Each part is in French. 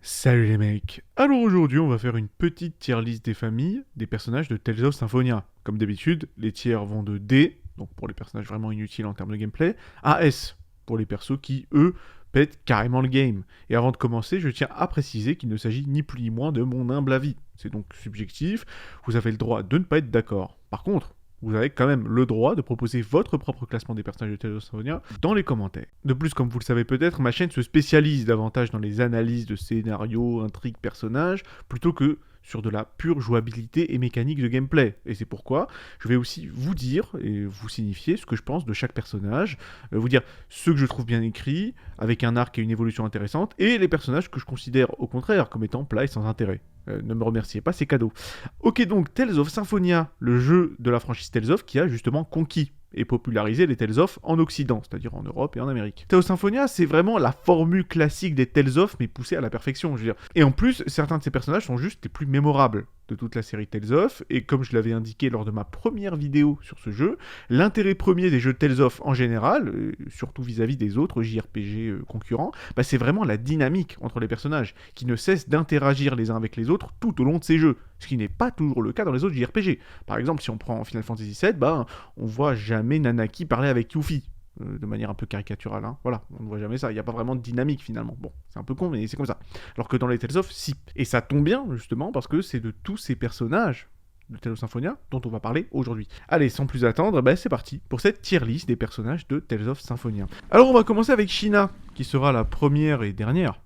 Salut les mecs. Alors aujourd'hui on va faire une petite tier list des familles des personnages de Tales of Symphonia. Comme d'habitude, les tiers vont de D, donc pour les personnages vraiment inutiles en termes de gameplay, à S, pour les persos qui, eux, pètent carrément le game. Et avant de commencer, je tiens à préciser qu'il ne s'agit ni plus ni moins de mon humble avis. C'est donc subjectif, vous avez le droit de ne pas être d'accord. Par contre, vous avez quand même le droit de proposer votre propre classement des personnages de Tales of Symphonia dans les commentaires. De plus, comme vous le savez peut-être, ma chaîne se spécialise davantage dans les analyses de scénarios, intrigues, personnages, plutôt que sur de la pure jouabilité et mécanique de gameplay. Et c'est pourquoi je vais aussi vous dire et vous signifier ce que je pense de chaque personnage, vous dire ceux que je trouve bien écrits, avec un arc et une évolution intéressante, et les personnages que je considère au contraire comme étant plats et sans intérêt. Ne me remerciez pas, c'est cadeau. Ok, donc Tales of Symphonia, le jeu de la franchise Tales of qui a justement conquis et popularisé les Tales of en Occident, c'est-à-dire en Europe et en Amérique. Tales of Symphonia, c'est vraiment la formule classique des Tales of, mais poussée à la perfection, je veux dire. Et en plus, certains de ces personnages sont juste les plus mémorables de toute la série Tales of, et comme je l'avais indiqué lors de ma première vidéo sur ce jeu, l'intérêt premier des jeux Tales of en général, surtout vis-à-vis des autres JRPG concurrents, bah, c'est vraiment la dynamique entre les personnages, qui ne cessent d'interagir les uns avec les autres tout au long de ces jeux, ce qui n'est pas toujours le cas dans les autres JRPG. Par exemple, si on prend Final Fantasy VII, bah, on voit jamais Nanaki parler avec Yuffie. De manière un peu caricaturale, hein. Voilà, on ne voit jamais ça, il n'y a pas vraiment de dynamique finalement. Bon, c'est un peu con, mais c'est comme ça. Alors que dans les Tales of, si. Et ça tombe bien, justement, parce que c'est de tous ces personnages de Tales of Symphonia dont on va parler aujourd'hui. Allez, sans plus attendre, bah, c'est parti pour cette tier list des personnages de Tales of Symphonia. Alors on va commencer avec Shina, qui sera la première et dernière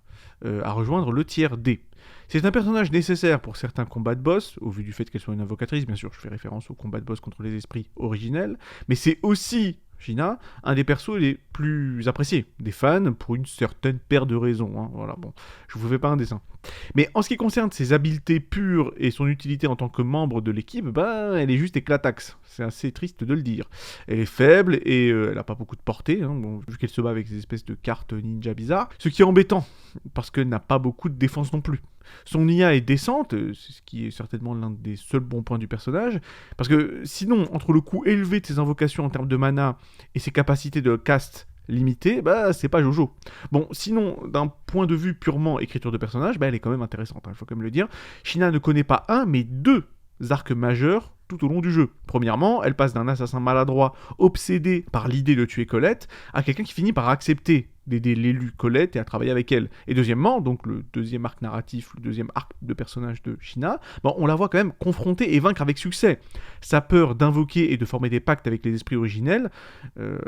à rejoindre le tiers D. C'est un personnage nécessaire pour certains combats de boss, au vu du fait qu'elle soit une invocatrice, bien sûr, je fais référence au combat de boss contre les esprits originels, mais c'est aussi Shina, un des persos les plus appréciés des fans pour une certaine paire de raisons. Hein. Voilà, bon, je vous fais pas un dessin. Mais en ce qui concerne ses habiletés pures et son utilité en tant que membre de l'équipe, bah, elle est juste éclataxe. C'est assez triste de le dire. Elle est faible et elle a pas beaucoup de portée, hein, bon, vu qu'elle se bat avec des espèces de cartes ninja bizarres. Ce qui est embêtant, parce qu'elle n'a pas beaucoup de défense non plus. Son IA est décente, c'est ce qui est certainement l'un des seuls bons points du personnage, parce que sinon, entre le coût élevé de ses invocations en termes de mana et ses capacités de cast limitées, bah c'est pas Jojo. Bon, sinon, d'un point de vue purement écriture de personnage, bah elle est quand même intéressante, il faut quand même le dire. Shina ne connaît pas un, mais deux arcs majeurs tout au long du jeu. Premièrement, elle passe d'un assassin maladroit, obsédé par l'idée de tuer Colette, à quelqu'un qui finit par accepter d'aider l'élu Colette et à travailler avec elle. Et deuxièmement, donc le deuxième arc narratif, le deuxième arc de personnage de Shina, bon, on la voit quand même confronter et vaincre avec succès. Sa peur d'invoquer et de former des pactes avec les esprits originels,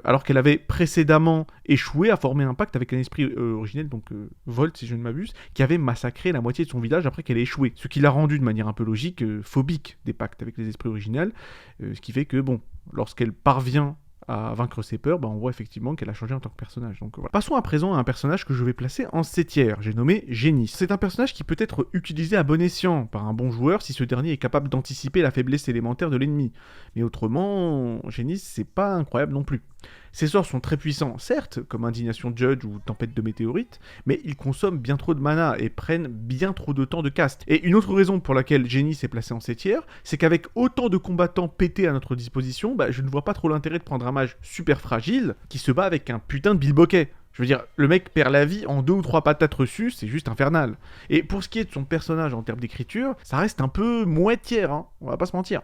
alors qu'elle avait précédemment échoué à former un pacte avec un esprit originel, donc Volt si je ne m'abuse, qui avait massacré la moitié de son village après qu'elle ait échoué. Ce qui l'a rendu de manière un peu logique phobique des pactes avec les esprits originels, ce qui fait que, bon, lorsqu'elle parvient à vaincre ses peurs, bah on voit effectivement qu'elle a changé en tant que personnage. Donc voilà. Passons à présent à un personnage que je vais placer en 7ème. J'ai nommé Génis. C'est un personnage qui peut être utilisé à bon escient par un bon joueur si ce dernier est capable d'anticiper la faiblesse élémentaire de l'ennemi. Mais autrement, Génis, c'est pas incroyable non plus. Ses sorts sont très puissants, certes, comme Indignation Judge ou Tempête de météorites, mais ils consomment bien trop de mana et prennent bien trop de temps de cast. Et une autre raison pour laquelle Génis est placé en 7ème, c'est qu'avec autant de combattants pétés à notre disposition, bah, je ne vois pas trop l'intérêt de prendre un mage super fragile qui se bat avec un putain de bilboquet. Je veux dire, le mec perd la vie en 2 ou 3 patates reçues, c'est juste infernal. Et pour ce qui est de son personnage en termes d'écriture, ça reste un peu moitière, hein, on va pas se mentir.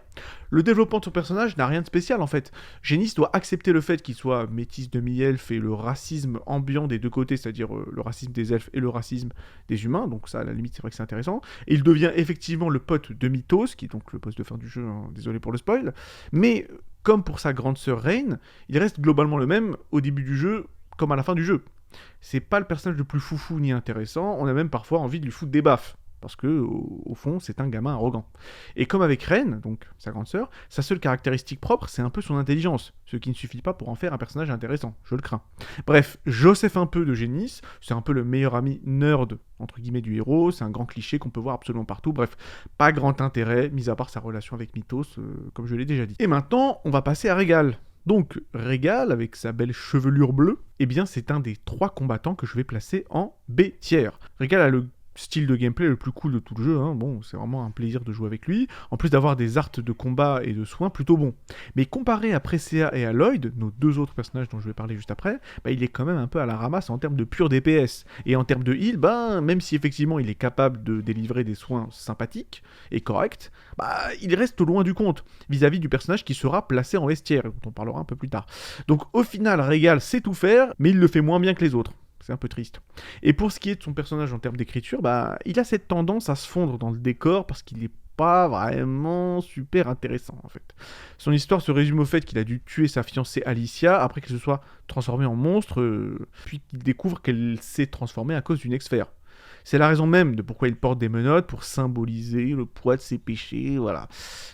Le développement de son personnage n'a rien de spécial en fait. Génis doit accepter le fait qu'il soit métis demi-elfe et le racisme ambiant des deux côtés, c'est-à-dire le racisme des elfes et le racisme des humains, donc ça à la limite c'est vrai que c'est intéressant. Et il devient effectivement le pote de Mythos, qui est donc le boss de fin du jeu, hein, désolé pour le spoil, mais comme pour sa grande sœur Rain, il reste globalement le même au début du jeu comme à la fin du jeu. C'est pas le personnage le plus foufou ni intéressant, on a même parfois envie de lui foutre des baffes, parce que, au fond, c'est un gamin arrogant. Et comme avec Ren, donc sa grande sœur, sa seule caractéristique propre, c'est un peu son intelligence, ce qui ne suffit pas pour en faire un personnage intéressant, je le crains. Bref, Joseph un peu de Génis, c'est un peu le meilleur ami nerd, entre guillemets, du héros, c'est un grand cliché qu'on peut voir absolument partout, bref, pas grand intérêt, mis à part sa relation avec Mythos, comme je l'ai déjà dit. Et maintenant, on va passer à Régal. Donc, Régal, avec sa belle chevelure bleue, eh bien, c'est un des 3 combattants que je vais placer en B tiers. Régal a le style de gameplay le plus cool de tout le jeu, hein. Bon, c'est vraiment un plaisir de jouer avec lui, en plus d'avoir des arts de combat et de soins plutôt bons. Mais comparé à Presea et à Lloyd, nos deux autres personnages dont je vais parler juste après, bah, il est quand même un peu à la ramasse en termes de pur DPS. Et en termes de heal, bah, même si effectivement il est capable de délivrer des soins sympathiques et corrects, bah, il reste loin du compte vis-à-vis du personnage qui sera placé en vestiaire, dont on parlera un peu plus tard. Donc au final, Régal sait tout faire, mais il le fait moins bien que les autres. C'est un peu triste. Et pour ce qui est de son personnage en termes d'écriture, bah, il a cette tendance à se fondre dans le décor parce qu'il n'est pas vraiment super intéressant en fait. Son histoire se résume au fait qu'il a dû tuer sa fiancée Alicia après qu'elle se soit transformée en monstre, puis qu'il découvre qu'elle s'est transformée à cause d'une ex-sphère. C'est la raison même de pourquoi il porte des menottes pour symboliser le poids de ses péchés, voilà.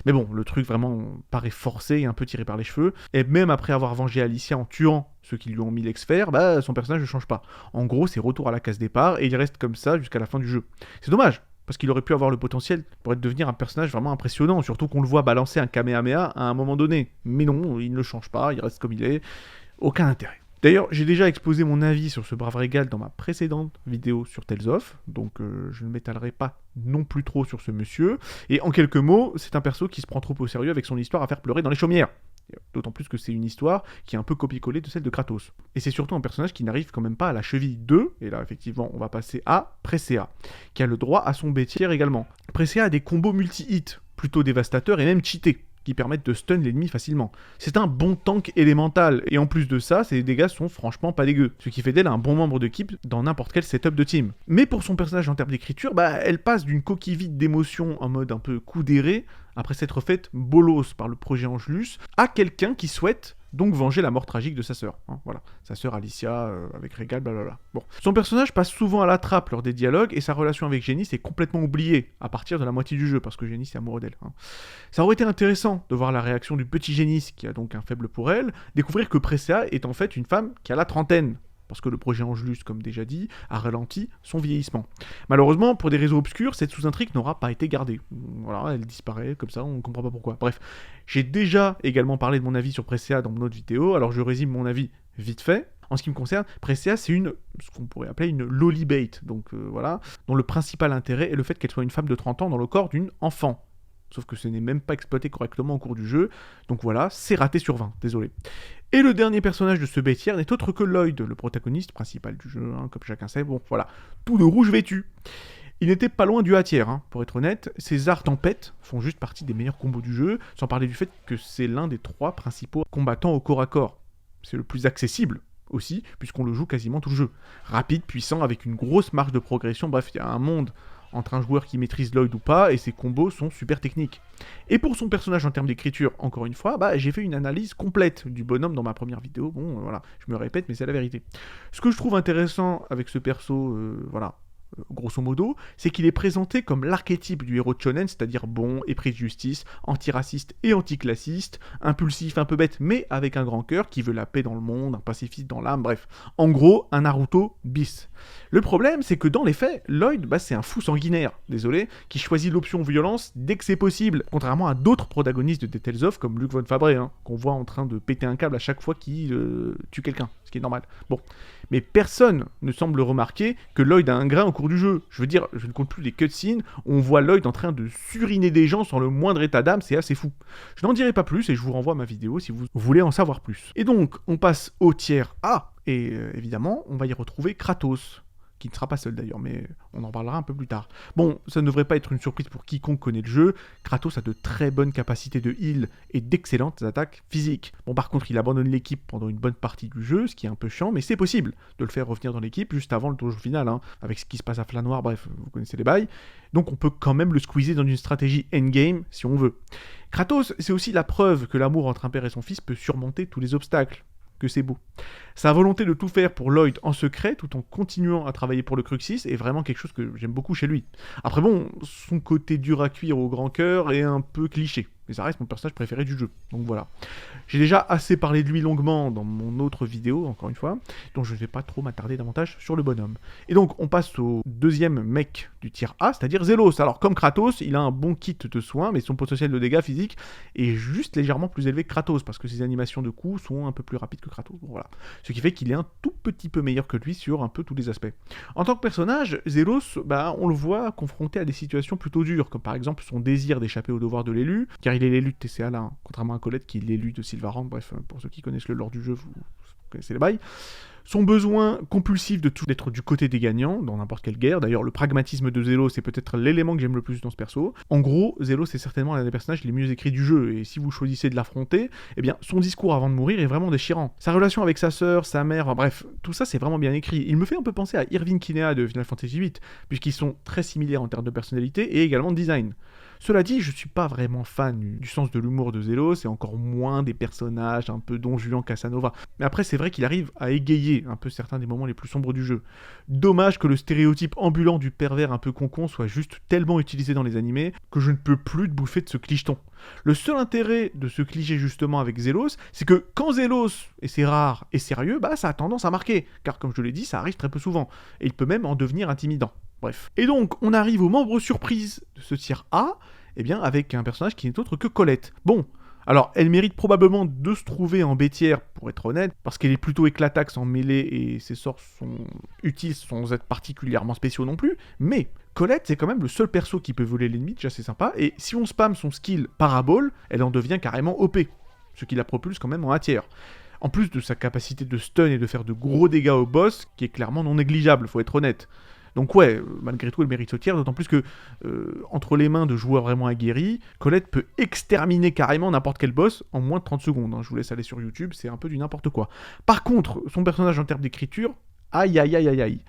Mais bon, le truc vraiment paraît forcé et un peu tiré par les cheveux. Et même après avoir vengé Alicia en tuant ceux qui lui ont mis l'ex-sphère, bah son personnage ne change pas. En gros, c'est retour à la case départ et il reste comme ça jusqu'à la fin du jeu. C'est dommage, parce qu'il aurait pu avoir le potentiel pour devenir un personnage vraiment impressionnant, surtout qu'on le voit balancer un Kamehameha à un moment donné. Mais non, il ne change pas, il reste comme il est. Aucun intérêt. D'ailleurs, j'ai déjà exposé mon avis sur ce brave régal dans ma précédente vidéo sur Tales of, donc je ne m'étalerai pas non plus trop sur ce monsieur. Et en quelques mots, c'est un perso qui se prend trop au sérieux avec son histoire à faire pleurer dans les chaumières. D'autant plus que c'est une histoire qui est un peu copié-collé de celle de Kratos. Et c'est surtout un personnage qui n'arrive quand même pas à la cheville 2, et là effectivement on va passer à Presea, qui a le droit à son bêtière également. Presea a des combos multi-hits, plutôt dévastateurs et même cheatés, qui permettent de stun l'ennemi facilement. C'est un bon tank élémental, et en plus de ça, ses dégâts sont franchement pas dégueux, ce qui fait d'elle un bon membre d'équipe dans n'importe quel setup de team. Mais pour son personnage en termes d'écriture, bah, elle passe d'une coquille vide d'émotions en mode un peu coup d'éré, après s'être faite bolos par le projet Angelus, à quelqu'un qui souhaite donc venger la mort tragique de sa sœur. Hein, voilà, sa sœur Alicia avec Régal, blablabla. Bon. Son personnage passe souvent à la trappe lors des dialogues et sa relation avec Génis est complètement oubliée à partir de la moitié du jeu parce que Génis est amoureux d'elle. Hein. Ça aurait été intéressant de voir la réaction du petit Génis qui a donc un faible pour elle, découvrir que Presea est en fait une femme qui a la trentaine. Parce que le projet Angelus, comme déjà dit, a ralenti son vieillissement. Malheureusement, pour des raisons obscures, cette sous-intrigue n'aura pas été gardée. Voilà, elle disparaît comme ça, on ne comprend pas pourquoi. Bref, j'ai déjà également parlé de mon avis sur Presea dans mon autre vidéo, alors je résume mon avis vite fait. En ce qui me concerne, Presea, c'est ce qu'on pourrait appeler une lollybait, donc voilà, dont le principal intérêt est le fait qu'elle soit une femme de 30 ans dans le corps d'une enfant. Sauf que ce n'est même pas exploité correctement au cours du jeu, donc voilà, c'est raté sur 20, désolé. Et le dernier personnage de ce bêtière n'est autre que Lloyd, le protagoniste principal du jeu, hein, comme chacun sait, bon voilà, tout de rouge vêtu. Il n'était pas loin du A-tier, hein, pour être honnête, ses arts tempêtes font juste partie des meilleurs combos du jeu, sans parler du fait que c'est l'un des 3 principaux combattants au corps à corps. C'est le plus accessible aussi, puisqu'on le joue quasiment tout le jeu. Rapide, puissant, avec une grosse marge de progression, bref, il y a un monde entre un joueur qui maîtrise Lloyd ou pas, et ses combos sont super techniques. Et pour son personnage en termes d'écriture, encore une fois, bah, j'ai fait une analyse complète du bonhomme dans ma première vidéo, bon voilà, je me répète, mais c'est la vérité. Ce que je trouve intéressant avec ce perso, voilà, grosso modo, c'est qu'il est présenté comme l'archétype du héros de shonen, c'est-à-dire bon, épris de justice, antiraciste et anticlassiste, impulsif, un peu bête, mais avec un grand cœur, qui veut la paix dans le monde, un pacifiste dans l'âme, bref. En gros, un Naruto bis. Le problème, c'est que dans les faits, Lloyd, bah, c'est un fou sanguinaire, désolé, qui choisit l'option violence dès que c'est possible, contrairement à d'autres protagonistes de Tales of, comme Luc Von Fabré, hein, qu'on voit en train de péter un câble à chaque fois qu'il tue quelqu'un, ce qui est normal. Bon. Mais personne ne semble remarquer que Lloyd a un grain au cours du jeu. Je veux dire, je ne compte plus les cutscenes où on voit Lloyd en train de suriner des gens sans le moindre état d'âme, c'est assez fou. Je n'en dirai pas plus et je vous renvoie à ma vidéo si vous voulez en savoir plus. Et donc, on passe au tiers A, et évidemment, on va y retrouver Kratos. Qui ne sera pas seul d'ailleurs, mais on en parlera un peu plus tard. Bon, ça ne devrait pas être une surprise pour quiconque connaît le jeu, Kratos a de très bonnes capacités de heal et d'excellentes attaques physiques. Bon, par contre, il abandonne l'équipe pendant une bonne partie du jeu, ce qui est un peu chiant, mais c'est possible de le faire revenir dans l'équipe juste avant le tour final, hein, avec ce qui se passe à Flanoir, bref, vous connaissez les bails. Donc on peut quand même le squeezer dans une stratégie endgame si on veut. Kratos, c'est aussi la preuve que l'amour entre un père et son fils peut surmonter tous les obstacles. Que c'est beau. Sa volonté de tout faire pour Lloyd en secret, tout en continuant à travailler pour le Cruxis, est vraiment quelque chose que j'aime beaucoup chez lui. Après bon, son côté dur à cuire au grand cœur est un peu cliché. mais ça reste mon personnage préféré du jeu, donc voilà. J'ai déjà assez parlé de lui longuement dans mon autre vidéo, encore une fois, donc je ne vais pas trop m'attarder davantage sur le bonhomme. Et donc, on passe au deuxième mec du tier A, c'est-à-dire Zelos. Alors, comme Kratos, il a un bon kit de soins, mais son potentiel de dégâts physiques est juste légèrement plus élevé que Kratos, parce que ses animations de coups sont un peu plus rapides que Kratos, bon, voilà. Ce qui fait qu'il est un tout petit peu meilleur que lui sur un peu tous les aspects. En tant que personnage, Zelos, on le voit confronté à des situations plutôt dures, comme par exemple son désir d'échapper au devoir de l'élu, car il est l'élu de TCA là, hein, contrairement à Colette qui est l'élu de Sylvarant, bref, pour ceux qui connaissent le lore du jeu, vous connaissez les bails. Son besoin compulsif d'être du côté des gagnants, dans n'importe quelle guerre. D'ailleurs, le pragmatisme de Zelos, c'est peut-être l'élément que j'aime le plus dans ce perso. En gros, Zelos est certainement l'un des personnages les mieux écrits du jeu, et si vous choisissez de l'affronter, eh bien, son discours avant de mourir est vraiment déchirant. Sa relation avec sa sœur, sa mère, bref, tout ça c'est vraiment bien écrit. Il me fait un peu penser à Irving Kinea de Final Fantasy VIII, puisqu'ils sont très similaires en termes de personnalité et également de design. Cela dit, je suis pas vraiment fan du sens de l'humour de Zelos, et encore moins des personnages un peu Don Juan Casanova. Mais après, c'est vrai qu'il arrive à égayer un peu certains des moments les plus sombres du jeu. Dommage que le stéréotype ambulant du pervers un peu concon soit juste tellement utilisé dans les animés que je ne peux plus te bouffer de ce clicheton. Le seul intérêt de ce cliché justement avec Zelos, c'est que quand Zelos, et c'est rare, est sérieux, ça a tendance à marquer, car comme je l'ai dit, ça arrive très peu souvent, et il peut même en devenir intimidant. Bref. Et donc, on arrive aux membres surprises de ce tier A, avec un personnage qui n'est autre que Colette. Bon, alors, elle mérite probablement de se trouver en bêtière, pour être honnête, parce qu'elle est plutôt éclataxe en mêlée et ses sorts sont utiles sans être particulièrement spéciaux non plus, mais Colette, c'est quand même le seul perso qui peut voler l'ennemi, déjà c'est sympa, et si on spam son skill parabole, elle en devient carrément OP, ce qui la propulse quand même en A tier. En plus de sa capacité de stun et de faire de gros dégâts au boss, qui est clairement non négligeable, faut être honnête. Donc ouais, malgré tout, elle mérite ce tiers, d'autant plus que, entre les mains de joueurs vraiment aguerris, Colette peut exterminer carrément n'importe quel boss en moins de 30 secondes. Hein. Je vous laisse aller sur YouTube, c'est un peu du n'importe quoi. Par contre, son personnage en termes d'écriture, aïe aïe aïe aïe aïe.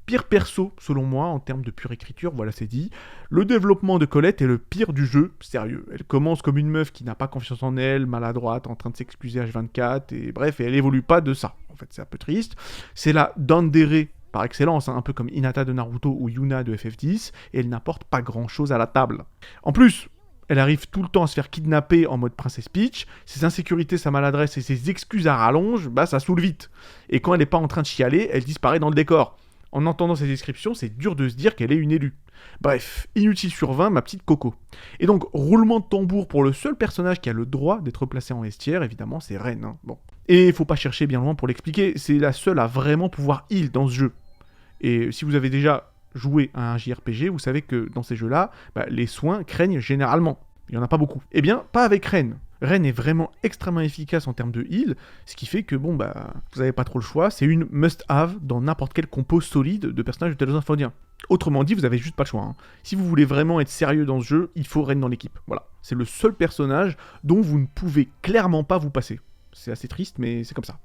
Pire perso, selon moi, en termes de pure écriture, voilà c'est dit. Le développement de Colette est le pire du jeu, sérieux. Elle commence comme une meuf qui n'a pas confiance en elle, maladroite, en train de s'excuser H24, et bref, et elle évolue pas de ça. En fait, c'est un peu triste. C'est la Dandere par excellence, un peu comme Hinata de Naruto ou Yuna de FF10, et elle n'apporte pas grand-chose à la table. En plus, elle arrive tout le temps à se faire kidnapper en mode Princess Peach, ses insécurités, sa maladresse et ses excuses à rallonge, ça saoule vite. Et quand elle n'est pas en train de chialer, elle disparaît dans le décor. En entendant ces descriptions, c'est dur de se dire qu'elle est une élue. Bref, inutile sur 20, ma petite Coco. Et donc, roulement de tambour pour le seul personnage qui a le droit d'être placé en S tier, évidemment, c'est Ren. Hein. Bon. Et faut pas chercher bien loin pour l'expliquer, c'est la seule à vraiment pouvoir heal dans ce jeu. Et si vous avez déjà joué à un JRPG, vous savez que dans ces jeux-là, les soins craignent généralement. Il n'y en a pas beaucoup. Eh bien, pas avec Ren. Ren est vraiment extrêmement efficace en termes de heal, ce qui fait que, vous n'avez pas trop le choix, c'est une must-have dans n'importe quel compo solide de personnages de Tales of Symphonia. Autrement dit, vous avez juste pas le choix. Hein. Si vous voulez vraiment être sérieux dans ce jeu, il faut Ren dans l'équipe. Voilà. C'est le seul personnage dont vous ne pouvez clairement pas vous passer. C'est assez triste, mais c'est comme ça.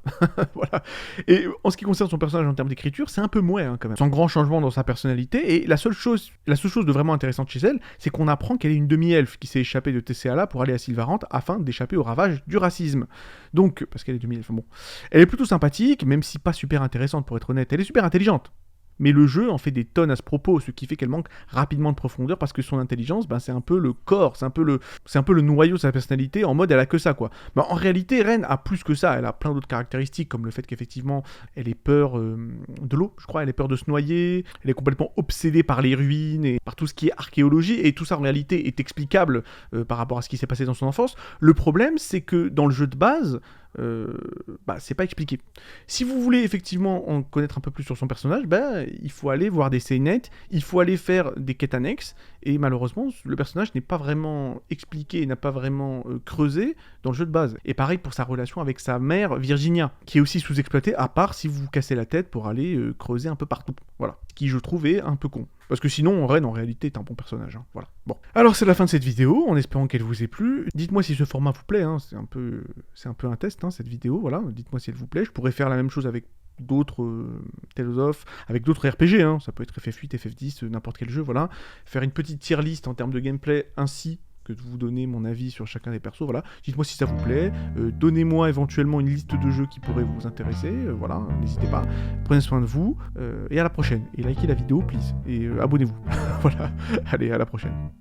Voilà. Et en ce qui concerne son personnage en termes d'écriture, c'est un peu mouais quand même. Sans grand changement dans sa personnalité, et la seule chose de vraiment intéressante chez elle, c'est qu'on apprend qu'elle est une demi-elfe qui s'est échappée de TCA pour aller à Sylvarant afin d'échapper au ravage du racisme. Donc, parce qu'elle est demi-elfe, bon. Elle est plutôt sympathique, même si pas super intéressante pour être honnête. Elle est super intelligente. Mais le jeu en fait des tonnes à ce propos, ce qui fait qu'elle manque rapidement de profondeur parce que son intelligence, c'est un peu le corps, c'est un peu le noyau de sa personnalité, en mode elle a que ça quoi. En réalité, Ren a plus que ça, elle a plein d'autres caractéristiques comme le fait qu'effectivement elle ait peur de l'eau, je crois, elle ait peur de se noyer, elle est complètement obsédée par les ruines et par tout ce qui est archéologie, et tout ça en réalité est explicable par rapport à ce qui s'est passé dans son enfance. Le problème, c'est que dans le jeu de base, c'est pas expliqué. Si vous voulez effectivement en connaître un peu plus sur son personnage, il faut aller voir des scénettes, il faut aller faire des quêtes annexes, et malheureusement le personnage n'est pas vraiment expliqué, n'a pas vraiment creusé dans le jeu de base. Et pareil pour sa relation avec sa mère Virginia, qui est aussi sous-exploitée, à part si vous vous cassez la tête pour aller creuser un peu partout. Voilà, ce qui je trouve est un peu con. Parce que sinon, Ren, en réalité, est un bon personnage. Hein. Voilà. Bon. Alors, c'est la fin de cette vidéo, en espérant qu'elle vous ait plu. Dites-moi si ce format vous plaît, hein. C'est un peu un test, hein, cette vidéo, voilà. Dites-moi si elle vous plaît. Je pourrais faire la même chose avec d'autres Tales of, avec d'autres RPG, hein. Ça peut être FF8, FF10, n'importe quel jeu, voilà. Faire une petite tier list en termes de gameplay, ainsi que de vous donner mon avis sur chacun des persos, voilà. Dites-moi si ça vous plaît, donnez-moi éventuellement une liste de jeux qui pourraient vous intéresser, voilà, n'hésitez pas. Prenez soin de vous, et à la prochaine. Et likez la vidéo, please, et abonnez-vous. Voilà, allez, à la prochaine.